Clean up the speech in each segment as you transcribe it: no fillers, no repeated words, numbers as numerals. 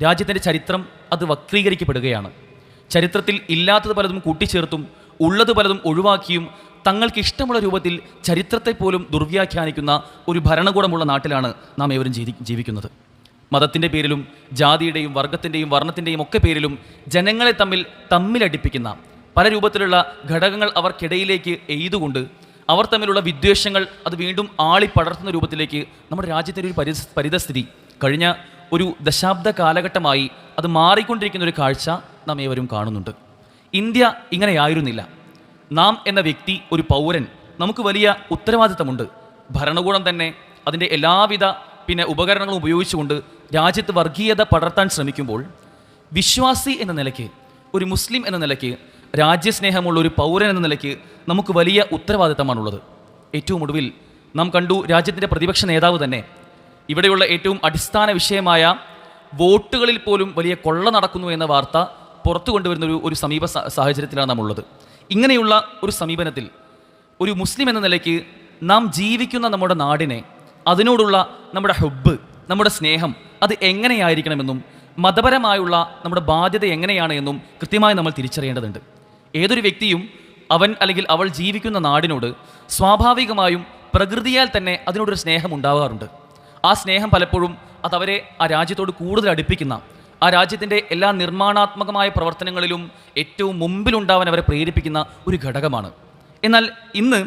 രാജ്യത്തിൻ്റെ ചരിത്രം അത് വക്രീകരിക്കപ്പെടുകയാണ്. ചരിത്രത്തിൽ ഇല്ലാത്തത് പലതും കൂട്ടിച്ചേർത്തും ഉള്ളത് പലതും ഒഴിവാക്കിയും തങ്ങൾക്ക് ഇഷ്ടമുള്ള രൂപത്തിൽ ചരിത്രത്തെ പോലും ദുർവ്യാഖ്യാനിക്കുന്ന ഒരു ഭരണകൂടമുള്ള നാട്ടിലാണ് നാം ഏവരും ജീവിക്കുന്നത്. മതത്തിൻ്റെ പേരിലും ജാതിയുടെയും വർഗത്തിൻ്റെയും വർണ്ണത്തിൻ്റെയും ഒക്കെ പേരിലും ജനങ്ങളെ തമ്മിലടിപ്പിക്കുന്ന പല രൂപത്തിലുള്ള ഘടകങ്ങൾ അവർക്കിടയിലേക്ക് എയ്തുകൊണ്ട് അവർ തമ്മിലുള്ള വിദ്വേഷങ്ങൾ അത് വീണ്ടും ആളിപ്പടർത്തുന്ന രൂപത്തിലേക്ക് നമ്മുടെ രാജ്യത്തിൻ്റെ ഒരു പരിതസ്ഥിതി കഴിഞ്ഞ ഒരു ദശാബ്ദ കാലഘട്ടമായി അത് മാറിക്കൊണ്ടിരിക്കുന്ന ഒരു കാഴ്ച നാം ഏവരും കാണുന്നുണ്ട്. ഇന്ത്യ ഇങ്ങനെയായിരുന്നില്ല. നാം എന്ന വ്യക്തി, ഒരു പൗരൻ, നമുക്ക് വലിയ ഉത്തരവാദിത്തമുണ്ട്. ഭരണകൂടം തന്നെ അതിൻ്റെ എല്ലാവിധ ഉപകരണങ്ങളും ഉപയോഗിച്ചുകൊണ്ട് രാജ്യത്ത് വർഗീയത പടർത്താൻ ശ്രമിക്കുമ്പോൾ വിശ്വാസി എന്ന നിലയ്ക്ക്, ഒരു മുസ്ലിം എന്ന നിലയ്ക്ക്, രാജ്യസ്നേഹമുള്ള ഒരു പൗരൻ എന്ന നിലയ്ക്ക് നമുക്ക് വലിയ ഉത്തരവാദിത്തമാണുള്ളത്. ഏറ്റവും ഒടുവിൽ നാം കണ്ടു, രാജ്യത്തിൻ്റെ പ്രതിപക്ഷ നേതാവ് തന്നെ ഇവിടെയുള്ള ഏറ്റവും അടിസ്ഥാന വിഷയമായ വോട്ടുകളിൽ പോലും വലിയ കൊള്ള നടക്കുന്നു എന്ന വാർത്ത പുറത്തു കൊണ്ടുവരുന്ന ഒരു സമീപ സാഹചര്യത്തിലാണ് നാം ഉള്ളത്. ഇങ്ങനെയുള്ള ഒരു സമീപനത്തിൽ ഒരു മുസ്ലിം എന്ന നിലയ്ക്ക് നാം ജീവിക്കുന്ന നമ്മുടെ നാടിനെ, അതിനോടുള്ള നമ്മുടെ ഹുബ്ബ്, നമ്മുടെ സ്നേഹം അത് എങ്ങനെയായിരിക്കണമെന്നും മതപരമായുള്ള നമ്മുടെ ബാധ്യത എങ്ങനെയാണ് എന്നും കൃത്യമായി നമ്മൾ തിരിച്ചറിയേണ്ടതുണ്ട്. ഏതൊരു വ്യക്തിയും അവൻ അല്ലെങ്കിൽ അവൾ ജീവിക്കുന്ന നാടിനോട് സ്വാഭാവികമായും പ്രകൃതിയാൽ തന്നെ അതിനോടൊരു സ്നേഹം ഉണ്ടാകാറുണ്ട്. ആ സ്നേഹം പലപ്പോഴും അതവരെ ആ രാജ്യത്തോട് കൂടുതൽ അടുപ്പിക്കുന്ന, ആ രാജ്യത്തിൻ്റെ എല്ലാ നിർമ്മാണാത്മകമായ പ്രവർത്തനങ്ങളിലും ഏറ്റവും മുമ്പിലുണ്ടാവാൻ അവരെ പ്രേരിപ്പിക്കുന്ന ഒരു ഘടകമാണ്. എന്നാൽ ഇന്ന്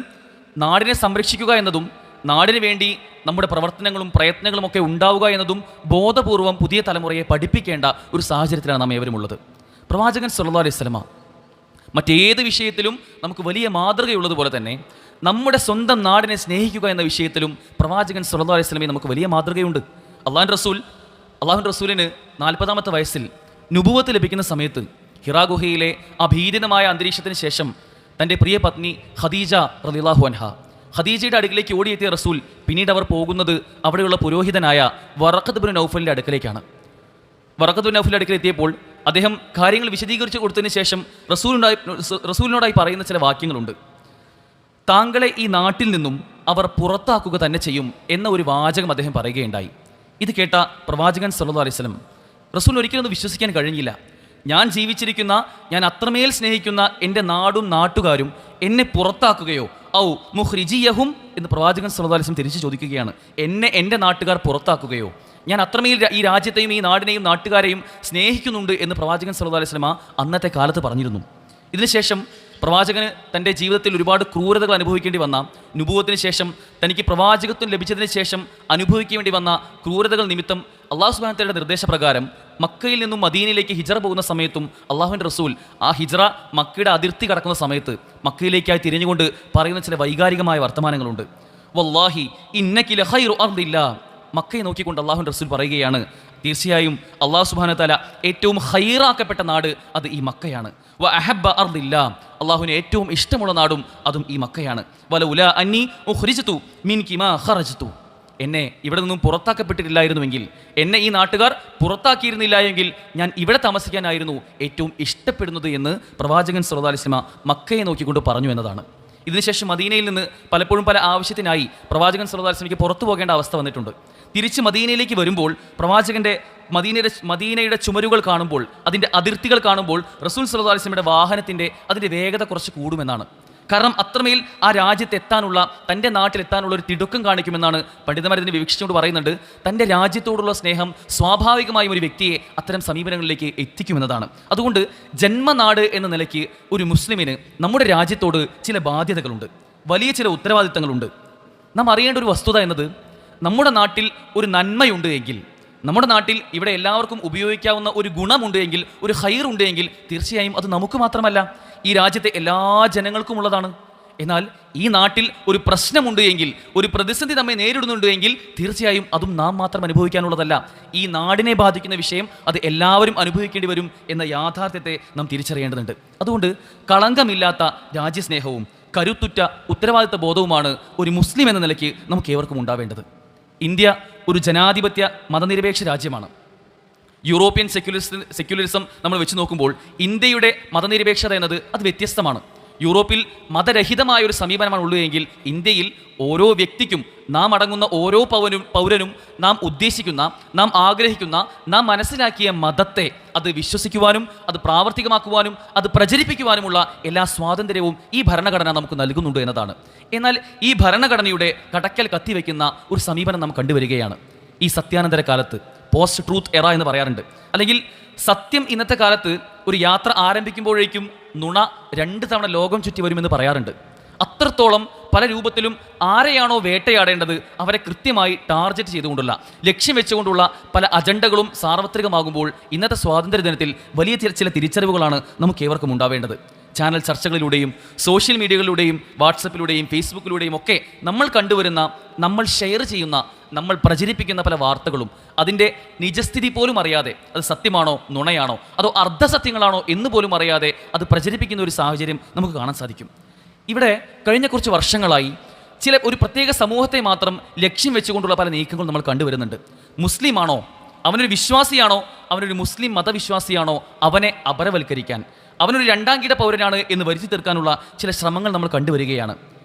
നാടിനെ സംരക്ഷിക്കുക എന്നതും നാടിനു വേണ്ടി നമ്മുടെ പ്രവർത്തനങ്ങളും പ്രയത്നങ്ങളും ഒക്കെ ഉണ്ടാവുക എന്നതും ബോധപൂർവം പുതിയ തലമുറയെ പഠിപ്പിക്കേണ്ട ഒരു സാഹചര്യത്തിലാണ് നാം ഏവരും ഉള്ളത്. പ്രവാചകൻ സല്ലല്ലാഹു അലൈഹി വസല്ലമ മറ്റേത് വിഷയത്തിലും നമുക്ക് വലിയ മാതൃകയുള്ളതുപോലെ തന്നെ നമ്മുടെ സ്വന്തം നാടിനെ സ്നേഹിക്കുക എന്ന വിഷയത്തിലും പ്രവാചകൻ സല്ലല്ലാഹു അലൈഹി വസല്ലമയെ നമുക്ക് വലിയ മാതൃകയുണ്ട്. അള്ളാഹുവിൻ്റെ റസൂലിന് 40-ാമത്തെ വയസ്സിൽ നുബുവത്ത് ലഭിക്കുന്ന സമയത്ത് ഹിറാ ഗുഹയിലെ ആ ഭീതിതമായ അന്തരീക്ഷത്തിന് ശേഷം തൻ്റെ പ്രിയ പത്നി ഖദീജ റളിയല്ലാഹു അൻഹ, ഖദീജയുടെ അടുക്കിലേക്ക് ഓടിയെത്തിയ റസൂൽ പിന്നീട് അവർ പോകുന്നത് അവിടെയുള്ള പുരോഹിതനായ വറഖത്ത് ഇബ്നു നൗഫലിൻ്റെ അടുക്കലേക്കാണ്. വറഖത്ത് ഇബ്നു നൗഫലിൻ്റെ അടുക്കലെത്തിയപ്പോൾ അദ്ദേഹം കാര്യങ്ങൾ വിശദീകരിച്ച് കൊടുത്തതിന് ശേഷം റസൂലിനോടായി പറയുന്ന ചില വാക്യങ്ങളുണ്ട്. താങ്കളെ ഈ നാട്ടിൽ നിന്നും അവർ പുറത്താക്കുക തന്നെ ചെയ്യും എന്ന ഒരു വാചകം അദ്ദേഹം പറയുകയുണ്ടായി. ഇത് കേട്ട പ്രവാചകൻ സല്ലല്ലാഹു അലൈഹി വസല്ലം റസൂൽ ഒരിക്കലും വിശ്വസിക്കാൻ കഴിഞ്ഞില്ല. ഞാൻ അത്രമേൽ സ്നേഹിക്കുന്ന എൻ്റെ നാടും നാട്ടുകാരും എന്നെ പുറത്താക്കുകയോ ഔ മുഖ്രിജിയഹും എന്ന് പ്രവാചകൻ സല്ലല്ലാഹു അലൈഹി വസല്ലം തിരിച്ചു ചോദിക്കുകയാണ്. എൻ്റെ നാട്ടുകാർ പുറത്താക്കുകയോ? ഞാൻ അത്രമേൽ ഈ രാജ്യത്തെയും ഈ നാടിനെയും നാട്ടുകാരെയും സ്നേഹിക്കുന്നുണ്ട് എന്ന് പ്രവാചകൻ സല്ലല്ലാഹു അലൈഹി വസല്ലം അന്നത്തെ കാലത്ത് പറഞ്ഞിരുന്നു. ഇതിനുശേഷം പ്രവാചകന് തൻ്റെ ജീവിതത്തിൽ ഒരുപാട് ക്രൂരതകൾ അനുഭവിക്കേണ്ടി വന്ന, നുബുവത്തിന് ശേഷം തനിക്ക് പ്രവാചകത്വം ലഭിച്ചതിന് ശേഷം അനുഭവിക്കേണ്ടി വന്ന ക്രൂരതകൾ നിമിത്തം അള്ളാഹു സുബ്ഹാനഹു വ തആലയുടെ നിർദ്ദേശപ്രകാരം മക്കയിൽ നിന്നും മദീനയിലേക്ക് ഹിജ്റ പോകുന്ന സമയത്തും അള്ളാഹുവിൻ്റെ റസൂൽ ആ ഹിജ്റ മക്കയുടെ അതിർത്തി കടക്കുന്ന സമയത്ത് മക്കയിലേക്കായി തിരിഞ്ഞുകൊണ്ട് പറയുന്ന ചില വൈകാരികമായ വർത്തമാനങ്ങളുണ്ട്. വല്ലാഹി ഇന്നകി ലഖൈറു അർദില്ലാ, മക്കയെ നോക്കിക്കൊണ്ട് അള്ളാഹുവിൻ്റെ റസൂൽ പറയുകയാണ്, തീർച്ചയായും അള്ളാഹു സുബ്ഹാനഹു വ തആല ഏറ്റവും ഖൈറാക്കപ്പെട്ട നാട് അത് ഈ മക്കയാണ്. വ അഹബ്ബ അർദില്ലാ, അള്ളാഹുവിന് ഏറ്റവും ഇഷ്ടമുള്ള നാടും അതും ഈ മക്കയാണ്. വലൗലാ അന്നി ഉഖ്രിജ്തു മിൻകി മാ ഖറജ്തു, എന്നെ ഇവിടെ നിന്നും പുറത്താക്കപ്പെട്ടിട്ടില്ലായിരുന്നുവെങ്കിൽ, എന്നെ ഈ നാട്ടുകാർ പുറത്താക്കിയിരുന്നില്ല എങ്കിൽ ഞാൻ ഇവിടെ താമസിക്കാനായിരുന്നു ഏറ്റവും ഇഷ്ടപ്പെടുന്നത് എന്ന് പ്രവാചകൻ സല്ലല്ലാഹു അലൈഹി വസല്ലം മക്കയെ നോക്കിക്കൊണ്ട് പറഞ്ഞു എന്നതാണ്. ഇതിനുശേഷം മദീനയിൽ നിന്ന് പലപ്പോഴും പല ആവശ്യത്തിനായി പ്രവാചകൻ സല്ലല്ലാഹു അലൈഹി വസല്ലമയ്ക്ക് പുറത്തു പോകേണ്ട അവസ്ഥ വന്നിട്ടുണ്ട്. തിരിച്ച് മദീനയിലേക്ക് വരുമ്പോൾ പ്രവാചകൻ്റെ മദീനയുടെ ചുമരുകൾ കാണുമ്പോൾ, അതിൻ്റെ അതിർത്തികൾ കാണുമ്പോൾ റസൂൽ സല്ലല്ലാഹു അലൈഹി വസല്ലമയുടെ വാഹനത്തിൻ്റെ അതിൻ്റെ വേഗത കുറച്ച് കൂടുമെന്നാണ്. കാരണം അത്രമേൽ ആ രാജ്യത്തെത്താനുള്ള, തൻ്റെ നാട്ടിലെത്താനുള്ള ഒരു തിടുക്കം കാണിക്കുമെന്നാണ് പണ്ഡിതന്മാർ ഇതിനെ വീക്ഷിച്ചുകൊണ്ട് പറയുന്നുണ്ട്. തൻ്റെ രാജ്യത്തോടുള്ള സ്നേഹം സ്വാഭാവികമായും ഒരു വ്യക്തിയെ അത്തരം സമീപനങ്ങളിലേക്ക് എത്തിക്കുമെന്നതാണ്. അതുകൊണ്ട് ജന്മനാട് എന്ന നിലയ്ക്ക് ഒരു മുസ്ലിമിന് നമ്മുടെ രാജ്യത്തോട് ചില ബാധ്യതകളുണ്ട്, വലിയ ചില ഉത്തരവാദിത്തങ്ങളുണ്ട്. നാം അറിയേണ്ട ഒരു വസ്തുത എന്നത്, നമ്മുടെ നാട്ടിൽ ഒരു നന്മയുണ്ട് എങ്കിൽ, നമ്മുടെ നാട്ടിൽ ഇവിടെ എല്ലാവർക്കും ഉപയോഗിക്കാവുന്ന ഒരു ഗുണമുണ്ട് എങ്കിൽ, ഒരു ഖൈർ ഉണ്ട് എങ്കിൽ, തീർച്ചയായും അത് നമുക്ക് മാത്രമല്ല, ഈ രാജ്യത്തെ എല്ലാ ജനങ്ങൾക്കും ഉള്ളതാണ്. എന്നാൽ ഈ നാട്ടിൽ ഒരു പ്രശ്നമുണ്ട് എങ്കിൽ, ഒരു പ്രതിസന്ധി നമ്മെ നേരിടുന്നുണ്ട് എങ്കിൽ, തീർച്ചയായും അതും നാം മാത്രം അനുഭവിക്കാനുള്ളതല്ല. ഈ നാടിനെ ബാധിക്കുന്ന വിഷയം അത് എല്ലാവരും അനുഭവിക്കേണ്ടി വരും എന്ന യാഥാർത്ഥ്യത്തെ നാം തിരിച്ചറിയേണ്ടതുണ്ട്. അതുകൊണ്ട് കളങ്കമില്ലാത്ത രാജ്യസ്നേഹവും കരുത്തുറ്റ ഉത്തരവാദിത്ത ബോധവുമാണ് ഒരു മുസ്ലിം എന്ന നിലയ്ക്ക് നമുക്ക് ഏവർക്കും ഉണ്ടാവേണ്ടത്. ഇന്ത്യ ഒരു ജനാധിപത്യ മതനിരപേക്ഷ രാജ്യമാണ്. യൂറോപ്യൻ സെക്യുലറിസം നമ്മൾ വെച്ച് നോക്കുമ്പോൾ ഇന്ത്യയുടെ മതനിരപേക്ഷത എന്നത് അത് വ്യത്യസ്തമാണ്. യൂറോപ്പിൽ മതരഹിതമായ ഒരു സമീപനമാണ് ഉള്ളതെങ്കിൽ ഇന്ത്യയിൽ ഓരോ വ്യക്തിക്കും നാം അടങ്ങുന്ന ഓരോ പൗരനും നാം ഉദ്ദേശിക്കുന്ന, നാം ആഗ്രഹിക്കുന്ന, നാം മനസ്സിലാക്കിയ മതത്തെ അത് വിശ്വസിക്കുവാനും അത് പ്രാവർത്തികമാക്കുവാനും അത് പ്രചരിപ്പിക്കുവാനുമുള്ള എല്ലാ സ്വാതന്ത്ര്യവും ഈ ഭരണഘടന നമുക്ക് നൽകുന്നുണ്ട് എന്നതാണ്. എന്നാൽ ഈ ഭരണഘടനയുടെ കടക്കൽ കത്തിവെക്കുന്ന ഒരു സമീപനം നാം കണ്ടുവരികയാണ് ഈ സത്യാനന്തര കാലത്ത്. പോസ്റ്റ് ട്രൂത്ത് എറ എന്ന് പറയാറുണ്ട്. അല്ലെങ്കിൽ സത്യം ഇന്നത്തെ കാലത്ത് ഒരു യാത്ര ആരംഭിക്കുമ്പോഴേക്കും നുണ 2 തവണ ലോകം ചുറ്റി വരുമെന്ന് പറയാറുണ്ട്. അത്രത്തോളം പല രൂപത്തിലും ആരെയാണോ വേട്ടയാടേണ്ടത് അവരെ കൃത്യമായി ടാർഗറ്റ് ചെയ്തുകൊണ്ടുള്ള, ലക്ഷ്യം വെച്ചുകൊണ്ടുള്ള പല അജണ്ടകളും സാർവത്രികമാകുമ്പോൾ ഇന്നത്തെ സ്വാതന്ത്ര്യ ദിനത്തിൽ വലിയ ചില തിരിച്ചറിവുകളാണ് നമുക്ക് ഏവർക്കും ഉണ്ടാവേണ്ടത്. ചാനൽ ചർച്ചകളിലൂടെയും സോഷ്യൽ മീഡിയകളിലൂടെയും വാട്സപ്പിലൂടെയും ഫേസ്ബുക്കിലൂടെയും ഒക്കെ നമ്മൾ കണ്ടുവരുന്ന, നമ്മൾ ഷെയർ ചെയ്യുന്ന, നമ്മൾ പ്രചരിപ്പിക്കുന്ന പല വാർത്തകളും അതിൻ്റെ നിജസ്ഥിതി പോലും അറിയാതെ അത് സത്യമാണോ നുണയാണോ അതോ അർദ്ധസത്യങ്ങളാണോ എന്ന് പോലും അറിയാതെ അത് പ്രചരിപ്പിക്കുന്ന ഒരു സാഹചര്യം നമുക്ക് കാണാൻ സാധിക്കും. ഇവിടെ കഴിഞ്ഞ കുറച്ച് വർഷങ്ങളായി ഒരു പ്രത്യേക സമൂഹത്തെ മാത്രം ലക്ഷ്യം വെച്ചുകൊണ്ടുള്ള പല നീക്കങ്ങളും നമ്മൾ കണ്ടുവരുന്നുണ്ട്. മുസ്ലിമാണോ, അവനൊരു വിശ്വാസിയാണോ, അവനൊരു മുസ്ലിം മതവിശ്വാസിയാണോ, അവനെ അപരവൽക്കരിക്കാൻ, അവനൊരു 2ാം കിട പൗരനാണ് എന്ന് വരുത്തി തീർക്കാനുള്ള ചില ശ്രമങ്ങൾ നമ്മൾ കണ്ടുവരികയാണ്.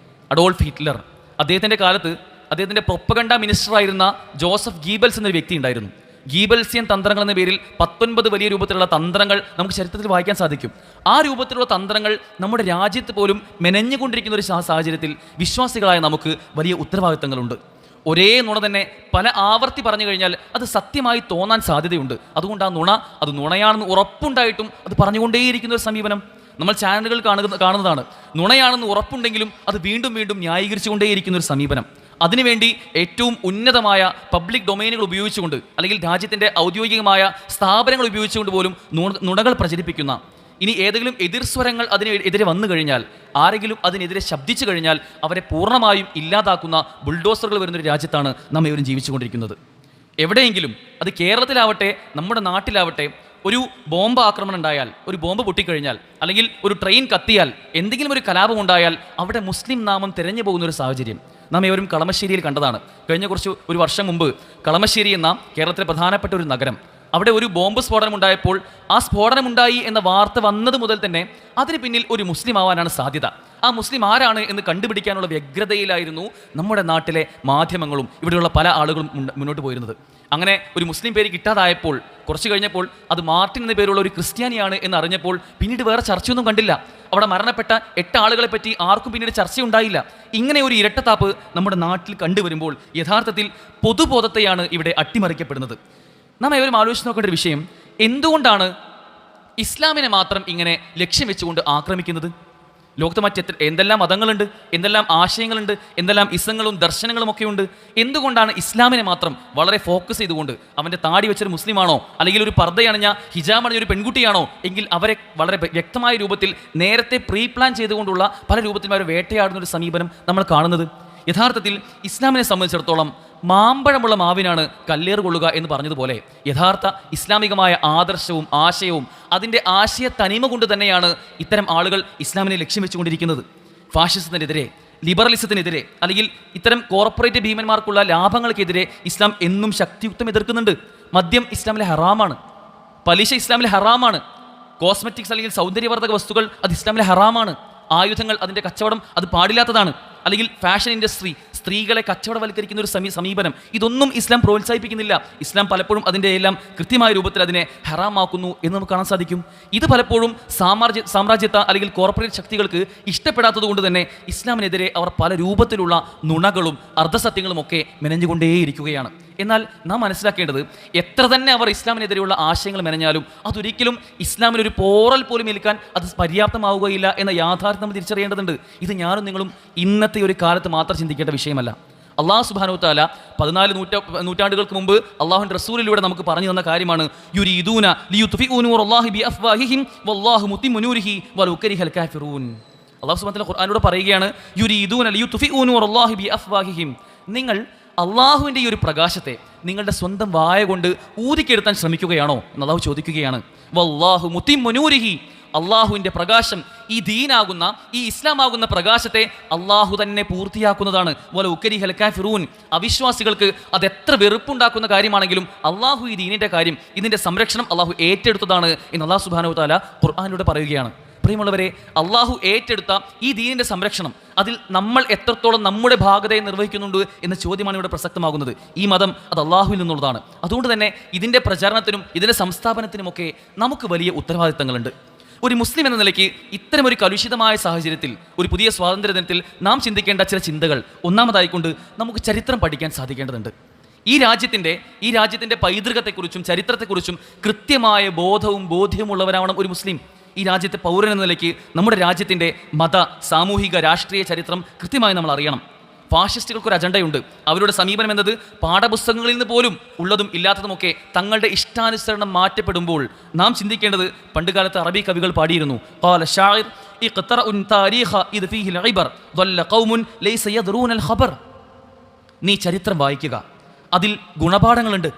അഡോൾഫ് ഹിറ്റ്ലർ, അദ്ദേഹത്തിൻ്റെ കാലത്ത് അദ്ദേഹത്തിൻ്റെ പ്രൊപ്പഗണ്ട മിനിസ്റ്ററായിരുന്ന ജോസഫ് ഗീബൽസ് എന്നൊരു വ്യക്തി ഉണ്ടായിരുന്നു. ഗീബൽസിയൻ തന്ത്രങ്ങൾ എന്ന പേരിൽ 19 വലിയ രൂപത്തിലുള്ള തന്ത്രങ്ങൾ നമുക്ക് ചരിത്രത്തിൽ വായിക്കാൻ സാധിക്കും. ആ രൂപത്തിലുള്ള തന്ത്രങ്ങൾ നമ്മുടെ രാജ്യത്ത് പോലും മെനഞ്ഞുകൊണ്ടിരിക്കുന്ന ഒരു സാഹചര്യത്തിൽ വിശ്വാസികളായ നമുക്ക് വലിയ ഉത്തരവാദിത്തങ്ങളുണ്ട്. ഒരേ നുണ തന്നെ പല ആവർത്തി പറഞ്ഞു കഴിഞ്ഞാൽ അത് സത്യമായി തോന്നാൻ സാധ്യതയുണ്ട്. അതുകൊണ്ട് ആ നുണ അത് നുണയാണെന്ന് ഉറപ്പുണ്ടായിട്ടും അത് പറഞ്ഞുകൊണ്ടേയിരിക്കുന്ന ഒരു സമീപനം നമ്മൾ ചാനലുകൾ കാണുന്നതാണ്. നുണയാണെന്ന് ഉറപ്പുണ്ടെങ്കിലും അത് വീണ്ടും വീണ്ടും ന്യായീകരിച്ചുകൊണ്ടേയിരിക്കുന്ന ഒരു സമീപനം. അതിനുവേണ്ടി ഏറ്റവും ഉന്നതമായ പബ്ലിക് ഡൊമൈനുകൾ ഉപയോഗിച്ചുകൊണ്ട്, അല്ലെങ്കിൽ രാജ്യത്തിൻ്റെ ഔദ്യോഗികമായ സ്ഥാപനങ്ങൾ ഉപയോഗിച്ചുകൊണ്ട് പോലും നുണകൾ പ്രചരിപ്പിക്കുന്ന, ഇനി ഏതെങ്കിലും എതിർസ്വരങ്ങൾ അതിനെതിരെ വന്നു കഴിഞ്ഞാൽ, ആരെങ്കിലും അതിനെതിരെ ശബ്ദിച്ചു കഴിഞ്ഞാൽ അവരെ പൂർണ്ണമായും ഇല്ലാതാക്കുന്ന ബുൾഡോസറുകൾ വരുന്നൊരു രാജ്യത്താണ് നാം ഇവരും ജീവിച്ചുകൊണ്ടിരിക്കുന്നത്. എവിടെയെങ്കിലും, അത് കേരളത്തിലാവട്ടെ നമ്മുടെ നാട്ടിലാവട്ടെ, ഒരു ബോംബ് ആക്രമണം ഉണ്ടായാൽ, ഒരു ബോംബ് പൊട്ടിക്കഴിഞ്ഞാൽ, അല്ലെങ്കിൽ ഒരു ട്രെയിൻ കത്തിയാൽ, എന്തെങ്കിലും ഒരു കലാപം ഉണ്ടായാൽ അവിടെ മുസ്ലിം നാമം തിരഞ്ഞു പോകുന്ന ഒരു സാഹചര്യം നാം ഏവരും കളമശ്ശേരിയിൽ കണ്ടതാണ്. കഴിഞ്ഞ ഒരു വർഷം മുമ്പ് കളമശ്ശേരി എന്ന കേരളത്തിലെ പ്രധാനപ്പെട്ട ഒരു നഗരം, അവിടെ ഒരു ബോംബ് സ്ഫോടനം ഉണ്ടായപ്പോൾ ആ സ്ഫോടനമുണ്ടായി എന്ന വാർത്ത വന്നത് മുതൽ തന്നെ അതിന് പിന്നിൽ ഒരു മുസ്ലിം ആവാനാണ് സാധ്യത. ആ മുസ്ലിം ആരാണ് എന്ന് കണ്ടുപിടിക്കാനുള്ള വ്യഗ്രതയിലായിരുന്നു നമ്മുടെ നാട്ടിലെ മാധ്യമങ്ങളും ഇവിടെയുള്ള പല ആളുകളും മുന്നോട്ട് പോയിരുന്നത്. അങ്ങനെ ഒരു മുസ്ലിം പേര് കിട്ടാതായപ്പോൾ കുറച്ച് കഴിഞ്ഞപ്പോൾ അത് മാർട്ടിൻ എന്ന പേരുള്ള ഒരു ക്രിസ്ത്യാനിയാണ് എന്ന് അറിഞ്ഞപ്പോൾ പിന്നീട് വേറെ ചർച്ചയൊന്നും കണ്ടില്ല. അവിടെ മരണപ്പെട്ട 8 ആളുകളെ പറ്റി ആർക്കും പിന്നീട് ചർച്ചയുണ്ടായില്ല. ഇങ്ങനെ ഒരു ഇരട്ടത്താപ്പ് നമ്മുടെ നാട്ടിൽ കണ്ടുവരുമ്പോൾ യഥാർത്ഥത്തിൽ പൊതുബോധത്തെയാണ് ഇവിടെ അട്ടിമറിക്കപ്പെടുന്നത്. നാം ഏവരും ആലോചിച്ച് നോക്കേണ്ട ഒരു വിഷയം, എന്തുകൊണ്ടാണ് ഇസ്ലാമിനെ മാത്രം ഇങ്ങനെ ലക്ഷ്യം വെച്ചുകൊണ്ട് ആക്രമിക്കുന്നത്? ലോകത്ത് എന്തെല്ലാം മതങ്ങളുണ്ട്, എന്തെല്ലാം ആശയങ്ങളുണ്ട്, എന്തെല്ലാം ഇസങ്ങളും ദർശനങ്ങളും ഒക്കെ ഉണ്ട്. എന്തുകൊണ്ടാണ് ഇസ്ലാമിനെ മാത്രം വളരെ ഫോക്കസ് ചെയ്തുകൊണ്ട്, അവൻ്റെ താടി വെച്ചൊരു മുസ്ലിമാണോ, അല്ലെങ്കിൽ ഒരു പർദ്ദയണിഞ്ഞ ഹിജാബ് അണിഞ്ഞ ഒരു പെൺകുട്ടിയാണോ എങ്കിൽ അവരെ വളരെ വ്യക്തമായ രൂപത്തിൽ നേരത്തെ പ്രീ പ്ലാൻ ചെയ്തുകൊണ്ടുള്ള പല രൂപത്തിലും അവർ വേട്ടയാടുന്ന ഒരു സമീപനം നമ്മൾ കാണുന്നത്? യഥാർത്ഥത്തിൽ ഇസ്ലാമിനെ സംബന്ധിച്ചിടത്തോളം മാമ്പഴമുള്ള മാവിനാണ് കല്ലേറ് കൊള്ളുക എന്ന് പറഞ്ഞതുപോലെ യഥാർത്ഥ ഇസ്ലാമികമായ ആദർശവും ആശയവും അതിൻ്റെ ആശയ തനിമ കൊണ്ട് തന്നെയാണ് ഇത്തരം ആളുകൾ ഇസ്ലാമിനെ ലക്ഷ്യം വെച്ചുകൊണ്ടിരിക്കുന്നത്. ഫാഷിസത്തിനെതിരെ, ലിബറലിസത്തിനെതിരെ, അല്ലെങ്കിൽ ഇത്തരം കോർപ്പറേറ്റ് ഭീമന്മാർക്കുള്ള ലാഭങ്ങൾക്കെതിരെ ഇസ്ലാം എന്നും ശക്തിയുക്തം എതിർക്കുന്നുണ്ട്. മദ്യം ഇസ്ലാമിലെ ഹറാമാണ്, പലിശ ഇസ്ലാമിലെ ഹറാമാണ്, കോസ്മെറ്റിക്സ് അല്ലെങ്കിൽ സൗന്ദര്യവർദ്ധക വസ്തുക്കൾ അത് ഇസ്ലാമിലെ ഹറാമാണ്, ആയുധങ്ങൾ അതിൻ്റെ കച്ചവടം അത് പാടില്ലാത്തതാണ്, അല്ലെങ്കിൽ ഫാഷൻ ഇൻഡസ്ട്രി സ്ത്രീകളെ കച്ചവടവൽക്കരിക്കുന്ന ഒരു സമീപനം, ഇതൊന്നും ഇസ്ലാം പ്രോത്സാഹിപ്പിക്കുന്നില്ല. ഇസ്ലാം പലപ്പോഴും അതിൻ്റെ എല്ലാം കൃത്യമായ രൂപത്തിൽ അതിനെ ഹറാമാക്കുന്നു എന്ന് നമുക്ക് കാണാൻ സാധിക്കും. ഇത് പലപ്പോഴും സാമ്രാജ്യത്വ അല്ലെങ്കിൽ കോർപ്പറേറ്റ് ശക്തികൾക്ക് ഇഷ്ടപ്പെടാത്തത് കൊണ്ട് തന്നെ ഇസ്ലാമിനെതിരെ അവർ പല രൂപത്തിലുള്ള നുണകളും അർദ്ധസത്യങ്ങളും ഒക്കെ മെനഞ്ഞുകൊണ്ടേയിരിക്കുകയാണ്. എന്നാൽ നാം മനസ്സിലാക്കേണ്ടത്, എത്ര തന്നെ അവർ ഇസ്ലാമിനെതിരെയുള്ള ആശയങ്ങൾ മെനഞ്ഞാലും അതൊരിക്കലും ഇസ്ലാമിനൊരു പോറൽ പോലും ഏൽക്കാൻ അത് പര്യാപ്തമാവുകയില്ല എന്ന യാഥാർത്ഥ്യം നമ്മൾ തിരിച്ചറിയേണ്ടതുണ്ട്. ഇത് ഞാനും നിങ്ങളും ഇന്നത്തെ ഒരു കാലത്ത് മാത്രം ചിന്തിക്കേണ്ട വിഷയമല്ല. അള്ളാഹു സുബ്ഹാനഹു വ തആല 14 നൂറ്റാണ്ടുകൾക്ക് മുമ്പ് അള്ളാഹുവിൻ്റെ റസൂലിലൂടെ നമുക്ക് പറഞ്ഞു തന്ന കാര്യമാണ്, യുരീദൂന ലിയുത്ഫിഉ നൂറല്ലാഹി ബിഅഫ്വാഹിഹിം വല്ലാഹു മുത്തിമ്മു നൂരിഹി വലൗ കരിഹൽ കാഫിറൂൻ. അള്ളാഹു സുബ്ഹാനഹു വ തആല ഖുർആനിലൂടെ പറയുകയാണ്, യുരീദൂന ലിയുത്ഫിഉ നൂറല്ലാഹി ബിഅഫ്വാഹിഹിം, നിങ്ങൾ അള്ളാഹുവിൻ്റെ ഈ ഒരു പ്രകാശത്തെ നിങ്ങളുടെ സ്വന്തം വായ കൊണ്ട് ഊതിക്കെടുത്താൻ ശ്രമിക്കുകയാണോ എന്ന് അള്ളാഹു ചോദിക്കുകയാണ്. വല്ലാഹു മുത്തിമ്മു നൂരിഹി, അള്ളാഹുവിൻ്റെ പ്രകാശം, ഈ ദീനാകുന്ന, ഈ ഇസ്ലാമാകുന്ന പ്രകാശത്തെ അള്ളാഹു തന്നെ പൂർത്തിയാക്കുന്നതാണ്. വലൗ കരിഹൽ കാഫിറൂൻ, അവിശ്വാസികൾക്ക് അതെത്ര വെറുപ്പുണ്ടാക്കുന്ന കാര്യമാണെങ്കിലും അള്ളാഹു ഈ ദീനിൻ്റെ കാര്യം, ഇതിൻ്റെ സംരക്ഷണം അള്ളാഹു ഏറ്റെടുത്തതാണ് എന്ന് അള്ളാഹു സുബ്ഹാനഹു വ തആല ഖുർആനിലൂടെ പറയുകയാണ്. പ്രിയമുള്ളവരെ, അള്ളാഹു ഏറ്റെടുത്ത ഈ ദീനിൻ്റെ സംരക്ഷണം, അതിൽ നമ്മൾ എത്രത്തോളം നമ്മുടെ ഭാഗതയെ നിർവഹിക്കുന്നുണ്ട് എന്ന ചോദ്യമാണ് ഇവിടെ പ്രസക്തമാകുന്നത്. ഈ മതം അത് അള്ളാഹുവിൽ നിന്നുള്ളതാണ്. അതുകൊണ്ട് തന്നെ ഇതിൻ്റെ പ്രചാരണത്തിനും ഇതിൻ്റെ സംസ്ഥാപനത്തിനുമൊക്കെ നമുക്ക് വലിയ ഉത്തരവാദിത്തങ്ങളുണ്ട്. ഒരു മുസ്ലിം എന്ന നിലയ്ക്ക് ഇത്തരമൊരു കലുഷിതമായ സാഹചര്യത്തിൽ, ഒരു പുതിയ സ്വാതന്ത്ര്യ ദിനത്തിൽ നാം ചിന്തിക്കേണ്ട ചില ചിന്തകൾ, ഒന്നാമതായിക്കൊണ്ട് നമുക്ക് ചരിത്രം പഠിക്കാൻ സാധിക്കേണ്ടതുണ്ട്. ഈ രാജ്യത്തിൻ്റെ പൈതൃകത്തെക്കുറിച്ചും ചരിത്രത്തെക്കുറിച്ചും കൃത്യമായ ബോധ്യമുള്ളവരാവണം ഒരു മുസ്ലിം. ഈ രാജ്യത്തെ പൗരൻ എന്ന നിലയ്ക്ക് നമ്മുടെ രാജ്യത്തിൻ്റെ മത, സാമൂഹിക, രാഷ്ട്രീയ ചരിത്രം കൃത്യമായി നമ്മൾ അറിയണം. ഫാഷിസ്റ്റുകൾക്കൊരു അജണ്ടയുണ്ട്. അവരുടെ സമീപനം എന്നത് പാഠപുസ്തകങ്ങളിൽ നിന്ന് പോലും ഉള്ളതും ഇല്ലാത്തതുമൊക്കെ തങ്ങളുടെ ഇഷ്ടാനുസരണം മാറ്റപ്പെടുമ്പോൾ നാം ചിന്തിക്കേണ്ടത്, പണ്ടുകാലത്ത് അറബി കവികൾ പാടിയിരുന്നു, നീ ചരിത്രം വായിക്കുക, അതിൽ ഗുണപാഠങ്ങളുണ്ട്.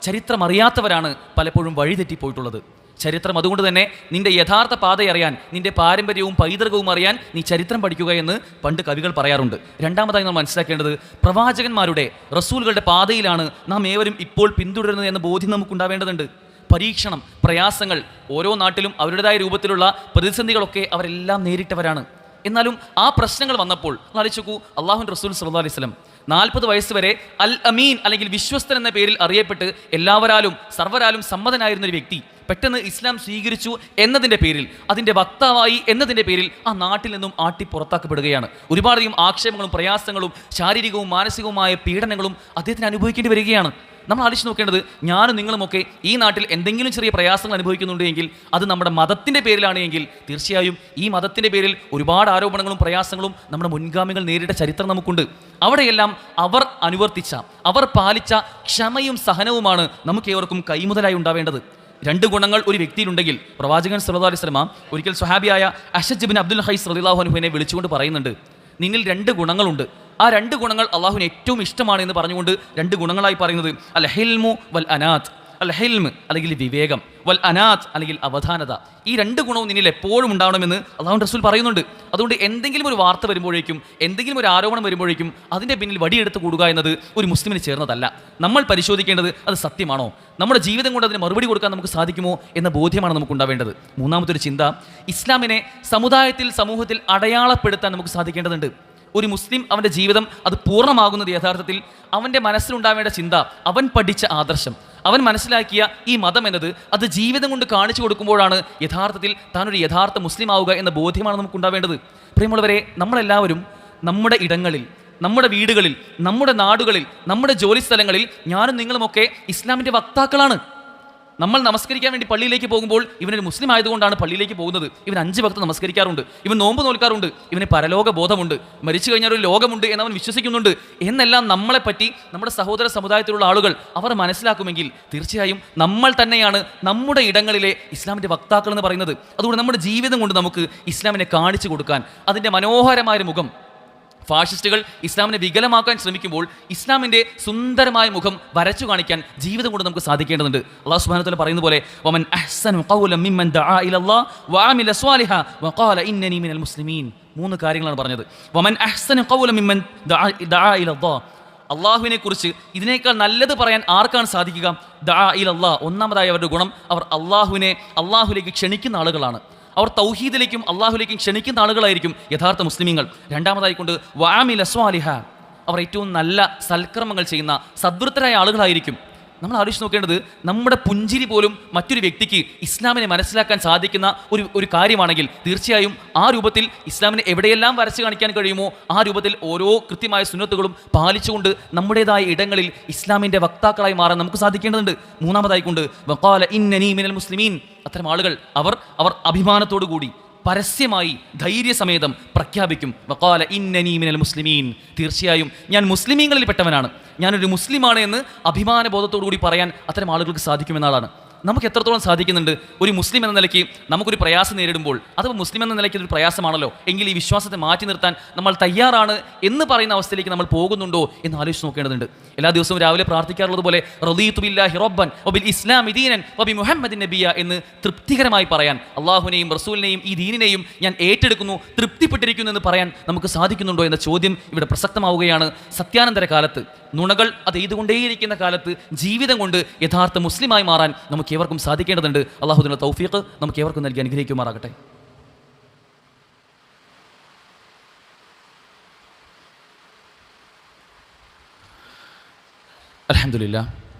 ചരിത്രം അറിയാത്തവരാണ് പലപ്പോഴും വഴിതെറ്റിപ്പോയിട്ടുള്ളത്. ചരിത്രം അതുകൊണ്ട് തന്നെ നിന്റെ യഥാർത്ഥ പാതയറിയാൻ, നിന്റെ പാരമ്പര്യവും പൈതൃകവും അറിയാൻ നീ ചരിത്രം പഠിക്കുക എന്ന് പണ്ട് കവികൾ പറയാറുണ്ട്. രണ്ടാമതായി നാം മനസ്സിലാക്കേണ്ടത്, പ്രവാചകന്മാരുടെ, റസൂലുകളുടെ പാതയിലാണ് നാം ഏവരും ഇപ്പോൾ പിന്തുടരുന്നത് എന്ന ബോധ്യം നമുക്കുണ്ടാവേണ്ടതുണ്ട്. പരീക്ഷണം, പ്രയാസങ്ങൾ, ഓരോ നാട്ടിലും അവരുടേതായ രൂപത്തിലുള്ള പ്രതിസന്ധികളൊക്കെ അവരെല്ലാം നേരിട്ടവരാണ്. എന്നാലും ആ പ്രശ്നങ്ങൾ വന്നപ്പോൾ ആലോചിച്ച് നോക്കൂ, അള്ളാഹുവിൻ്റെ റസൂൽ സല്ലല്ലാഹു അലൈഹി വസല്ലം 40 വയസ്സ് വരെ അൽ അമീൻ അല്ലെങ്കിൽ വിശ്വസ്തൻ എന്ന പേരിൽ അറിയപ്പെട്ട് എല്ലാവരാലും സർവ്വരാലും സമ്മതനായിരുന്നൊരു വ്യക്തി പെട്ടെന്ന് ഇസ്ലാം സ്വീകരിച്ചു എന്നതിൻ്റെ പേരിൽ, അതിൻ്റെ വക്താവായി എന്നതിൻ്റെ പേരിൽ ആ നാട്ടിൽ നിന്നും പുറത്താക്കപ്പെടുകയാണ്. ഒരുപാടധികം ആക്ഷേപങ്ങളും പ്രയാസങ്ങളും ശാരീരികവും മാനസികവുമായ പീഡനങ്ങളും അദ്ദേഹത്തിന് അനുഭവിക്കേണ്ടി വരികയാണ്. നമ്മൾ ആലോചിച്ച് നോക്കേണ്ടത്, ഞാനും നിങ്ങളുമൊക്കെ ഈ നാട്ടിൽ എന്തെങ്കിലും ചെറിയ പ്രയാസങ്ങൾ അനുഭവിക്കുന്നുണ്ട് എങ്കിൽ അത് നമ്മുടെ മതത്തിൻ്റെ പേരിലാണ് എങ്കിൽ തീർച്ചയായും ഈ മതത്തിൻ്റെ പേരിൽ ഒരുപാട് ആരോപണങ്ങളും പ്രയാസങ്ങളും നമ്മുടെ മുൻഗാമികൾ നേരിട്ട ചരിത്രം നമുക്കുണ്ട്. അവിടെയെല്ലാം അവർ അനുവർത്തിച്ച, അവർ പാലിച്ച ക്ഷമയും സഹനവുമാണ് നമുക്ക് ഏവർക്കും കൈമുതലായി ഉണ്ടാവേണ്ടത്. 2 ഗുണങ്ങൾ ഒരു വ്യക്തിയിലുണ്ടെങ്കിൽ, പ്രവാചകൻ സല്ലല്ലാഹു അലൈഹി വസല്ലം ഒരിക്കൽ സ്വഹാബിയായ അശ്അജ് ഇബ്നു അബ്ദുൽ ഖൈസ് റളിയല്ലാഹു അൻഹുവിനെ വിളിച്ചുകൊണ്ട് പറയുന്നുണ്ട്, നിന്നിൽ 2 ഗുണങ്ങളുണ്ട്. ആ 2 ഗുണങ്ങൾ അള്ളാഹുവിന് ഏറ്റവും ഇഷ്ടമാണ് എന്ന് പറഞ്ഞുകൊണ്ട് 2 ഗുണങ്ങളായി പറയുന്നത് അൽ ഹിൽമു വൽ അനാത്ത്. അൽ ഹിൽമ് അല്ലെങ്കിൽ വിവേകം, വൽ അനാത്ത് അല്ലെങ്കിൽ അവധാനത. ഈ 2 ഗുണവും നിന്നിൽ എപ്പോഴും ഉണ്ടാവണമെന്ന് അള്ളാഹു റസൂൽ പറയുന്നുണ്ട്. അതുകൊണ്ട് എന്തെങ്കിലും ഒരു വാർത്ത വരുമ്പോഴേക്കും, എന്തെങ്കിലും ഒരു ആരോപണം വരുമ്പോഴേക്കും അതിൻ്റെ പിന്നിൽ വടിയെടുത്ത് കൂടുക എന്നത് ഒരു മുസ്ലിമിന് ചേർന്നതല്ല. നമ്മൾ പരിശോധിക്കേണ്ടത് അത് സത്യമാണോ, നമ്മുടെ ജീവിതം കൊണ്ട് അതിന് മറുപടി കൊടുക്കാൻ നമുക്ക് സാധിക്കുമോ എന്ന ബോധ്യമാണ് നമുക്ക് ഉണ്ടാവേണ്ടത്. മൂന്നാമത്തെ ഒരു ചിന്ത, ഇസ്ലാമിനെ സമൂഹത്തിൽ അടയാളപ്പെടുത്താൻ നമുക്ക് സാധിക്കേണ്ടതുണ്ട്. ഒരു മുസ്ലിം അവൻ്റെ ജീവിതം അത് പൂർണ്ണമാകുന്നത് യഥാർത്ഥത്തിൽ അവൻ്റെ മനസ്സിലുണ്ടാവേണ്ട ചിന്ത, അവൻ പഠിച്ച ആദർശം, അവൻ മനസ്സിലാക്കിയ ഈ മതം എന്നത് അത് ജീവിതം കൊണ്ട് കാണിച്ചു കൊടുക്കുമ്പോഴാണ് യഥാർത്ഥത്തിൽ താനൊരു യഥാർത്ഥ മുസ്ലിം ആവുക എന്ന ബോധ്യമാണ് നമുക്കുണ്ടാവേണ്ടത്. പ്രിയമുള്ളവരെ, നമ്മളെല്ലാവരും നമ്മുടെ ഇടങ്ങളിൽ, നമ്മുടെ വീടുകളിൽ, നമ്മുടെ നാടുകളിൽ, നമ്മുടെ ജോലി സ്ഥലങ്ങളിൽ ഞാനും നിങ്ങളുമൊക്കെ ഇസ്ലാമിൻ്റെ വക്താക്കളാണ്. നമ്മൾ നമസ്കരിക്കാൻ വേണ്ടി പള്ളിയിലേക്ക് പോകുമ്പോൾ ഇവനൊരു മുസ്ലിം ആയതുകൊണ്ടാണ് പള്ളിയിലേക്ക് പോകുന്നത്. ഇവൻ 5 വക്ത് നമസ്കരിക്കാറുണ്ട്, ഇവൻ നോമ്പ് നോൽക്കാറുണ്ട്, ഇവന് പരലോക ബോധമുണ്ട്, മരിച്ചു കഴിഞ്ഞാൽ ഒരു ലോകമുണ്ട് എന്നവൻ വിശ്വസിക്കുന്നുണ്ട് എന്നെല്ലാം നമ്മളെപ്പറ്റി നമ്മുടെ സഹോദര സമുദായത്തിലുള്ള ആളുകൾ അവർ മനസ്സിലാക്കുമെങ്കിൽ തീർച്ചയായും നമ്മൾ തന്നെയാണ് നമ്മുടെ ഇടങ്ങളിലെ ഇസ്ലാമിൻ്റെ വക്താക്കൾ എന്ന് പറയുന്നത്. അതുകൊണ്ട് നമ്മുടെ ജീവിതം കൊണ്ട് നമുക്ക് ഇസ്ലാമിനെ കാണിച്ചു കൊടുക്കാൻ, അതിൻ്റെ മനോഹരമായ മുഖം, ഫാഷിസ്റ്റുകൾ ഇസ്ലാമിനെ വികലമാക്കാൻ ശ്രമിക്കുമ്പോൾ ഇസ്ലാമിൻ്റെ സുന്ദരമായ മുഖം വരച്ചു കാണിക്കാൻ ജീവിതം കൊണ്ട് നമുക്ക് സാധിക്കേണ്ടതുണ്ട്. അല്ലാഹു സുബ്ഹാനഹു വ തആല പറയുന്ന പോലെ, വമൻ അഹ്സനു ഖൗലൻ മിമ്മൻ ദആ ഇലല്ലാഹ് വഅമില സ്വാലിഹാ വഖാല ഇന്നനി മിനൽ മുസ്ലിമീൻ. 3 കാര്യങ്ങളാണ് പറഞ്ഞത്. വമൻ അഹ്സനു ഖൗലൻ മിമ്മൻ ദആ ഇലല്ലാഹ്, അള്ളാഹുവിനെ കുറിച്ച് ഇതിനേക്കാൾ നല്ലത് പറയാൻ ആർക്കാണ് സാധിക്കുക? ദആ ഇലല്ലാഹ്. ഒന്നാമതായി അവരുടെ ഗുണം, അവർ അള്ളാഹുലേക്ക് ക്ഷണിക്കുന്ന ആളുകളാണ്. അവർ തൗഹീദിലേക്കും അള്ളാഹുലേക്കും ക്ഷണിക്കുന്ന ആളുകളായിരിക്കും യഥാർത്ഥ മുസ്ലിമീങ്ങൾ. രണ്ടാമതായിക്കൊണ്ട് വഅമില സ്വാലിഹ, അവർ ഏറ്റവും നല്ല സൽക്കർമ്മങ്ങൾ ചെയ്യുന്ന സദ്വൃത്തരായ ആളുകളായിരിക്കും. നമ്മൾ ആലോചിച്ച് നോക്കേണ്ടത്, നമ്മുടെ പുഞ്ചിരി പോലും മറ്റൊരു വ്യക്തിക്ക് ഇസ്ലാമിനെ മനസ്സിലാക്കാൻ സാധിക്കുന്ന ഒരു കാര്യമാണെങ്കിൽ തീർച്ചയായും ആ രൂപത്തിൽ ഇസ്ലാമിനെ എവിടെയെല്ലാം വരച്ച് കാണിക്കാൻ കഴിയുമോ ആ രൂപത്തിൽ ഓരോ കൃത്യമായ സുന്നത്തുകളും പാലിച്ചുകൊണ്ട് നമ്മുടേതായ ഇടങ്ങളിൽ ഇസ്ലാമിൻ്റെ വക്താക്കളായി മാറാൻ നമുക്ക് സാധിക്കേണ്ടതുണ്ട്. മൂന്നാമതായിക്കൊണ്ട് വഖാല ഇന്നനി മിനൽ മുസ്ലിമീൻ, അത്തരം ആളുകൾ അവർ അഭിമാനത്തോടു കൂടി പരസ്യമായി ധൈര്യസമേതം പ്രഖ്യാപിക്കും, വഖാല ഇന്നനി മിനൽ മുസ്ലിമീൻ, തീർച്ചയായും ഞാൻ മുസ്ലിമീങ്ങളിൽ പെട്ടവനാണ്, ഞാനൊരു മുസ്ലിമാണ് എന്ന് അഭിമാനബോധത്തോടു കൂടി പറയാൻ അത്തരം ആളുകൾക്ക് സാധിക്കുമെന്നാളാണ്. നമുക്ക് എത്രത്തോളം സാധിക്കുന്നുണ്ട്? ഒരു മുസ്ലിം എന്ന നിലയ്ക്ക് നമുക്കൊരു പ്രയാസം നേരിടുമ്പോൾ, അത് മുസ്ലിം എന്ന നിലയ്ക്ക് ഒരു പ്രയാസമാണല്ലോ എങ്കിൽ ഈ വിശ്വാസത്തെ മാറ്റി നിർത്താൻ നമ്മൾ തയ്യാറാണ് എന്ന് പറയുന്ന അവസ്ഥയിലേക്ക് നമ്മൾ പോകുന്നുണ്ടോ എന്ന് ആലോചിച്ച് നോക്കേണ്ടതുണ്ട്. എല്ലാ ദിവസവും രാവിലെ പ്രാർത്ഥിക്കാറുള്ളത് പോലെ റളീതു ബില്ലാഹി റബ്ബൻ വബിൽ ഇസ്ലാമി ദീനൻ വബി മുഹമ്മദിൻ നബിയ എന്ന് തൃപ്തികരമായി പറയാൻ, അള്ളാഹുവിനെയും റസൂലിനെയും ഈ ദീനിനെയും ഞാൻ ഏറ്റെടുക്കുന്നു, തൃപ്തിപ്പെട്ടിരിക്കുന്നു എന്ന് പറയാൻ നമുക്ക് സാധിക്കുന്നുണ്ടോ എന്ന ചോദ്യം ഇവിടെ പ്രസക്തമാവുകയാണ്. സത്യാനന്തര കാലത്ത്, നുണകൾ അത് എയ്തുകൊണ്ടേയിരിക്കുന്ന കാലത്ത് ജീവിതം കൊണ്ട് യഥാർത്ഥ മുസ്ലിമായി മാറാൻ നമുക്ക് നമുക്ക് ഏവർക്കും സാധിക്കേണ്ടതുണ്ട്. അള്ളാഹു അതിനുള്ള തൗഫീഖ് നമുക്ക് ഏവർക്കും നൽകി അനുഗ്രഹിക്കുമാറാകട്ടെ. അൽഹംദുലില്ലാഹ്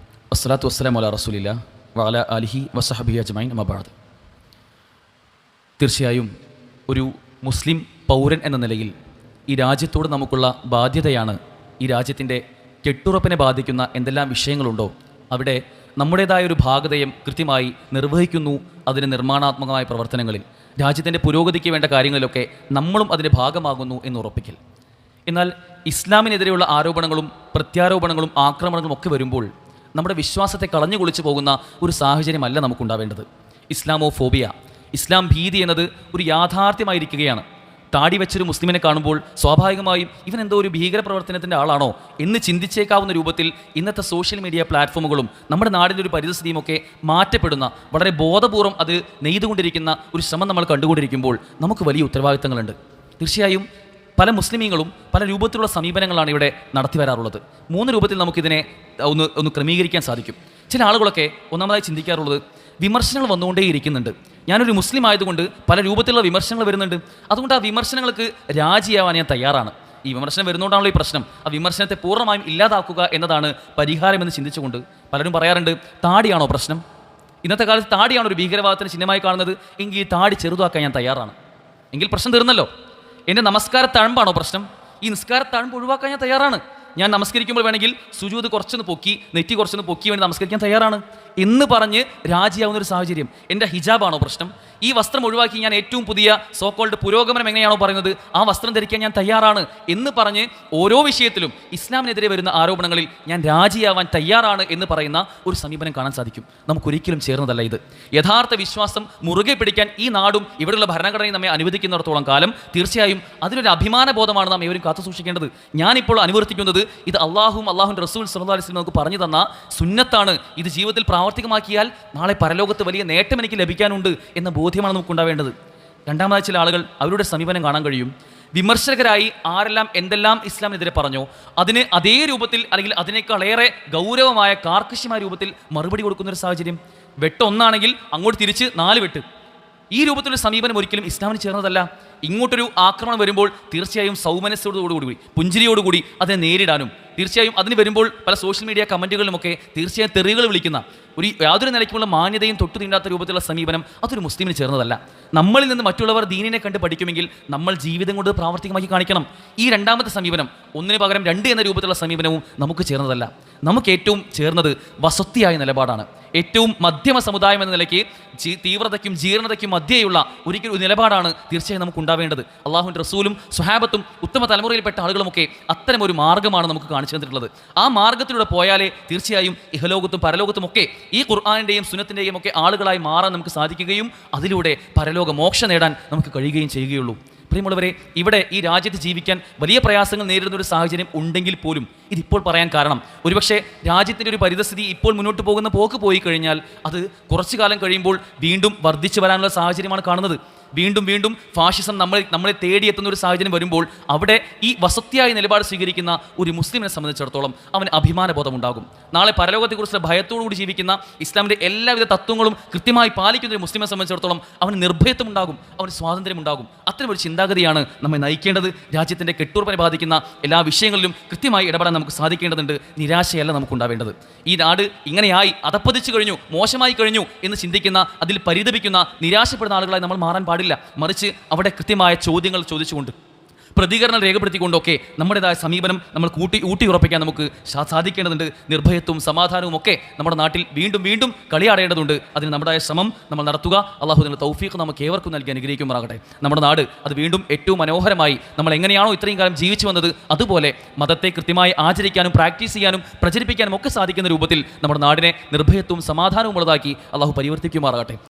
വസ്സലാത്തു വസ്സലാമു അലാ റസൂലില്ലാഹ് വഅലാ ആലിഹി വസഹബിഹി അജ്മഈൻ അമ്മാ ബഅദ്. തീർച്ചയായും ഒരു മുസ്ലിം പൗരൻ എന്ന നിലയിൽ ഈ രാജ്യത്തോട് നമുക്കുള്ള ബാധ്യതയാണ് ഈ രാജ്യത്തിൻ്റെ കെട്ടുറപ്പിനെ ബാധിക്കുന്ന എന്തെല്ലാം വിഷയങ്ങളുണ്ടോ അവിടെ നമ്മുടേതായ ഒരു ഭാഗധേയം കൃത്യമായി നിർവഹിക്കുന്നു. അതിന് നിർമ്മാണാത്മകമായ പ്രവർത്തനങ്ങളിൽ രാജ്യത്തിൻ്റെ പുരോഗതിക്ക് വേണ്ട കാര്യങ്ങളിലൊക്കെ നമ്മളും അതിൻ്റെ ഭാഗമാകുന്നു എന്ന് ഉറപ്പിക്കൽ. എന്നാൽ ഇസ്ലാമിനെതിരെയുള്ള ആരോപണങ്ങളും പ്രത്യാരോപണങ്ങളും ആക്രമണങ്ങളും ഒക്കെ വരുമ്പോൾ നമ്മുടെ വിശ്വാസത്തെ കളഞ്ഞു കുളിച്ചു പോകുന്ന ഒരു സാഹചര്യമല്ല നമുക്കുണ്ടാവേണ്ടത്. ഇസ്ലാമോഫോബിയ, ഇസ്ലാം ഭീതി എന്നത് ഒരു യാഥാർത്ഥ്യമായിരിക്കുകയാണ്. താടി വെച്ചൊരു മുസ്ലിമിനെ കാണുമ്പോൾ സ്വാഭാവികമായും ഇവൻ എന്തോ ഒരു ഭീകരപ്രവർത്തനത്തിൻ്റെ ആളാണോ എന്ന് ചിന്തിച്ചേക്കാവുന്ന രൂപത്തിൽ ഇന്നത്തെ സോഷ്യൽ മീഡിയ പ്ലാറ്റ്ഫോമുകളും നമ്മുടെ നാടിൻ്റെ ഒരു പരിസ്ഥിതിയും ഒക്കെ മാറ്റപ്പെടുന്ന, വളരെ ബോധപൂർവം അത് നെയ്തുകൊണ്ടിരിക്കുന്ന ഒരു ശ്രമം നമ്മൾ കണ്ടുകൊണ്ടിരിക്കുമ്പോൾ നമുക്ക് വലിയ ഉത്തരവാദിത്തങ്ങളുണ്ട്. തീർച്ചയായും പല മുസ്ലിമീങ്ങളും പല രൂപത്തിലുള്ള സമീപനങ്ങളാണ് ഇവിടെ നടത്തി വരാറുള്ളത്. 3 രൂപത്തിൽ നമുക്കിതിനെ ഒന്ന് ക്രമീകരിക്കാൻ സാധിക്കും. ചില ആളുകളൊക്കെ ഒന്നാമതായി ചിന്തിക്കാറുള്ളത്, വിമർശനങ്ങൾ വന്നുകൊണ്ടേയിരിക്കുന്നുണ്ട്, ഞാനൊരു മുസ്ലിം ആയതുകൊണ്ട് പല രൂപത്തിലുള്ള വിമർശനങ്ങൾ വരുന്നുണ്ട്, അതുകൊണ്ട് ആ വിമർശനങ്ങൾക്ക് രാജിയാവാൻ ഞാൻ തയ്യാറാണ്. ഈ വിമർശനം വരുന്നതുകൊണ്ടാണല്ലോ ഈ പ്രശ്നം. ആ വിമർശനത്തെ പൂർണ്ണമായും ഇല്ലാതാക്കുക എന്നതാണ് പരിഹാരമെന്ന് ചിന്തിച്ചുകൊണ്ട് പലരും പറയാറുണ്ട്, താടിയാണോ പ്രശ്നം? ഇന്നത്തെ കാലത്ത് താടിയാണോ ഒരു ഭീകരവാദത്തിന് ചിഹ്നമായി കാണുന്നത്? എങ്കിൽ ഈ താടി ചെറുതാക്കാൻ ഞാൻ തയ്യാറാണ്. എങ്കിൽ പ്രശ്നം തീർന്നല്ലോ. എൻ്റെ നമസ്കാര തഴമ്പാണോ പ്രശ്നം? ഈ നിസ്കാര തഴമ്പ് ഒഴിവാക്കാൻ ഞാൻ തയ്യാറാണ്. ഞാൻ നമസ്കരിക്കുമ്പോൾ വേണമെങ്കിൽ സുജൂദ് കുറച്ചൊന്ന് പൊക്കി, നെറ്റി കുറച്ചൊന്ന് പൊക്കി വേണ്ടി നമസ്കരിക്കാൻ തയ്യാറാണ് എന്ന് പറഞ്ഞ് രാജിയാവുന്ന ഒരു സാഹചര്യം. എൻ്റെ ഹിജാബാണോ പ്രശ്നം? ഈ വസ്ത്രം ഒഴിവാക്കി ഞാൻ ഏറ്റവും പുതിയ സോക്കോൾഡ് പുരോഗമനം എങ്ങനെയാണോ പറയുന്നത് ആ വസ്ത്രം ധരിക്കാൻ ഞാൻ തയ്യാറാണ് എന്ന് പറഞ്ഞ് ഓരോ വിഷയത്തിലും ഇസ്ലാമിനെതിരെ വരുന്ന ആരോപണങ്ങളിൽ ഞാൻ രാജിയാവാൻ തയ്യാറാണ് എന്ന് പറയുന്ന ഒരു സമീപനം കാണാൻ സാധിക്കും. നമുക്കൊരിക്കലും ചേർന്നതല്ല ഇത്. യഥാർത്ഥ വിശ്വാസം മുറുകെ പിടിക്കാൻ ഈ നാടും ഇവിടെയുള്ള ഭരണഘടനയും നമ്മെ അനുവദിക്കുന്നിടത്തോളം കാലം തീർച്ചയായും അതിലൊരു അഭിമാന ബോധമാണ് നാം ഏവരും കാത്തു സൂക്ഷിക്കേണ്ടത്. ഞാനിപ്പോൾ അനുവർത്തിക്കുന്നത് ഇത് അള്ളാഹുവിൻ്റെ റസൂൽ സ്വല്ലല്ലാഹു അലൈഹി വസല്ലം നമുക്ക് പറഞ്ഞു തന്ന സുന്നത്താണ്. ഇത് ജീവിതത്തിൽ പ്രാവർത്തികമാക്കിയാൽ നാളെ പരലോകത്ത് വലിയ നേട്ടം എനിക്ക് ലഭിക്കാനുണ്ട് എന്ന ബോധ്യമാണ് നമുക്കുണ്ടാവേണ്ടത്. രണ്ടാമതായി ചില ആളുകൾ അവരുടെ സമീപനം കാണാൻ കഴിയും. വിമർശകരായി ആരെല്ലാം എന്തെല്ലാം ഇസ്ലാമിനെതിരെ പറഞ്ഞോ അതിന് അതേ രൂപത്തിൽ അല്ലെങ്കിൽ അതിനേക്കാളേറെ ഗൗരവമായ കാർക്കശ്യമായ രൂപത്തിൽ മറുപടി കൊടുക്കുന്നൊരു സാഹചര്യം. വെട്ടൊന്നാണെങ്കിൽ അങ്ങോട്ട് തിരിച്ച് 4 വെട്ട്. ഈ രൂപത്തിലുള്ള സമീപനം ഒരിക്കലും ഇസ്ലാമിന് ചേർന്നതല്ല. ഇങ്ങോട്ടൊരു ആക്രമണം വരുമ്പോൾ തീർച്ചയായും സൗമനസ്സോടുകൂടി പുഞ്ചിരിയോടുകൂടി അതിനെ നേരിടാനും, തീർച്ചയായും അതിന് വരുമ്പോൾ പല സോഷ്യൽ മീഡിയ കമൻറ്റുകളിലുമൊക്കെ തീർച്ചയായും തെറികൾ വിളിക്കുന്ന യാതൊരു നിലയ്ക്കുമുള്ള മാന്യതയും തൊട്ടു തീണ്ടാത്ത രൂപത്തിലുള്ള സമീപനം അതൊരു മുസ്ലിമിന് ചേർന്നതല്ല. നമ്മളിൽ നിന്ന് മറ്റുള്ളവർ ദീനിനെ കണ്ട് പഠിക്കുമെങ്കിൽ നമ്മൾ ജീവിതം കൊണ്ട് പ്രാവർത്തികമാക്കി കാണിക്കണം. ഈ രണ്ടാമത്തെ സമീപനം, ഒന്നിന് പകരം 2 എന്ന രൂപത്തിലുള്ള സമീപനവും നമുക്ക് ചേർന്നതല്ല. നമുക്ക് ഏറ്റവും ചേർന്നത് വസത്തിയായ നിലപാടാണ്. ഏറ്റവും മധ്യമ സമുദായം എന്ന നിലയ്ക്ക് തീവ്രതയ്ക്കും ജീർണതയ്ക്കും മധ്യേയുള്ള ഒരിക്കലും ഒരു നിലപാടാണ് തീർച്ചയായും നമുക്ക് ഉണ്ടാവേണ്ടത്. അള്ളാഹുവിൻ്റെ റസൂലും സ്വഹാബത്തും ഉത്തമ തലമുറയിൽപ്പെട്ട ആളുകളുമൊക്കെ അത്തരം ഒരു മാർഗ്ഗമാണ് നമുക്ക് കാണിച്ചു തന്നിട്ടുള്ളത്. ആ മാർഗ്ഗത്തിലൂടെ പോയാലേ തീർച്ചയായും ഇഹലോകത്തും പരലോകത്തും ഒക്കെ ഈ ഖുർആനിൻ്റെയും സുന്നത്തിൻ്റെയും ഒക്കെ ആളുകളായി മാറാൻ നമുക്ക് സാധിക്കുകയും അതിലൂടെ പരലോക മോക്ഷം നേടാൻ നമുക്ക് കഴിയുകയും ചെയ്യുകയുള്ളൂ. പ്രിയമുള്ളവരെ, ഇവിടെ ഈ രാജ്യത്ത് ജീവിക്കാൻ വലിയ പ്രയാസങ്ങൾ നേരിടുന്ന ഒരു സാഹചര്യം ഉണ്ടെങ്കിൽ പോലും ഇതിപ്പോൾ പറയാൻ കാരണം ഒരുപക്ഷെ രാജ്യത്തിൻ്റെ ഒരു പരിതസ്ഥിതി ഇപ്പോൾ മുന്നോട്ട് പോകുന്ന പോക്ക് പോയി കഴിഞ്ഞാൽ അത് കുറച്ചു കാലം കഴിയുമ്പോൾ വീണ്ടും വർദ്ധിച്ചു വരാനുള്ള സാഹചര്യമാണ് കാണുന്നത്. വീണ്ടും ഫാഷിസം നമ്മളെ തേടിയെത്തുന്ന ഒരു സാഹചര്യം വരുമ്പോൾ അവിടെ ഈ വസത്തിയായ നിലപാട് സ്വീകരിക്കുന്ന ഒരു മുസ്ലിമിനെ സംബന്ധിച്ചിടത്തോളം അവന് അഭിമാനബോധം ഉണ്ടാകും. നാളെ പരലോകത്തെക്കുറിച്ചുള്ള ഭയത്തോടുകൂടി ജീവിക്കുന്ന ഇസ്ലാമിൻ്റെ എല്ലാവിധ തത്വങ്ങളും കൃത്യമായി പാലിക്കുന്ന ഒരു മുസ്ലിമിനെ സംബന്ധിച്ചിടത്തോളം അവന് നിർഭയത്വം ഉണ്ടാകും, അവന് സ്വാതന്ത്ര്യം ഉണ്ടാകും. അത്തരം ഒരു ചിന്താഗതിയാണ് നമ്മെ നയിക്കേണ്ടത്. രാജ്യത്തിൻ്റെ കെട്ടുറപ്പിനെ ബാധിക്കുന്ന എല്ലാ വിഷയങ്ങളിലും കൃത്യമായി ഇടപെടാൻ നമുക്ക് സാധിക്കേണ്ടതുണ്ട്. നിരാശയല്ല നമുക്കുണ്ടാവേണ്ടത്. ഈ നാട് ഇങ്ങനെയായി അതപ്പതിച്ചു കഴിഞ്ഞു, മോശമായി കഴിഞ്ഞു എന്ന് ചിന്തിക്കുന്ന, അതിൽ പരിതപിക്കുന്ന, നിരാശപ്പെടുന്ന ആളുകളായി നമ്മൾ മാറാൻ പാടില്ല. മറിച്ച് അവിടെ കൃത്യമായ ചോദ്യങ്ങൾ ചോദിച്ചുകൊണ്ട് പ്രതികരണം രേഖപ്പെടുത്തിക്കൊണ്ടൊക്കെ നമ്മുടേതായ സമീപനം നമ്മൾ ഊട്ടിയുറപ്പിക്കാൻ നമുക്ക് സാധിക്കേണ്ടതുണ്ട്. നിർഭയത്വവും സമാധാനവും ഒക്കെ നമ്മുടെ നാട്ടിൽ വീണ്ടും കളിയാടേണ്ടതുണ്ട്. അതിന് നമ്മുടേതായ ശ്രമം നമ്മൾ നടത്തുക. അള്ളാഹു അതിനുള്ള തൗഫീഖ് നമുക്ക് ഏവർക്കും നൽകി അനുഗ്രഹിക്കുമാറാകട്ടെ. നമ്മുടെ നാട് അത് വീണ്ടും ഏറ്റവും മനോഹരമായി നമ്മൾ എങ്ങനെയാണോ ഇത്രയും കാലം ജീവിച്ചു വന്നത് അതുപോലെ മതത്തെ കൃത്യമായി ആചരിക്കാനും പ്രാക്ടീസ് ചെയ്യാനും പ്രചരിപ്പിക്കാനും ഒക്കെ സാധിക്കുന്ന രൂപത്തിൽ നമ്മുടെ നാടിനെ നിർഭയത്വവും സമാധാനവും ഉള്ളതാക്കി അള്ളാഹു പരിവർത്തിക്കുമാറാകട്ടെ.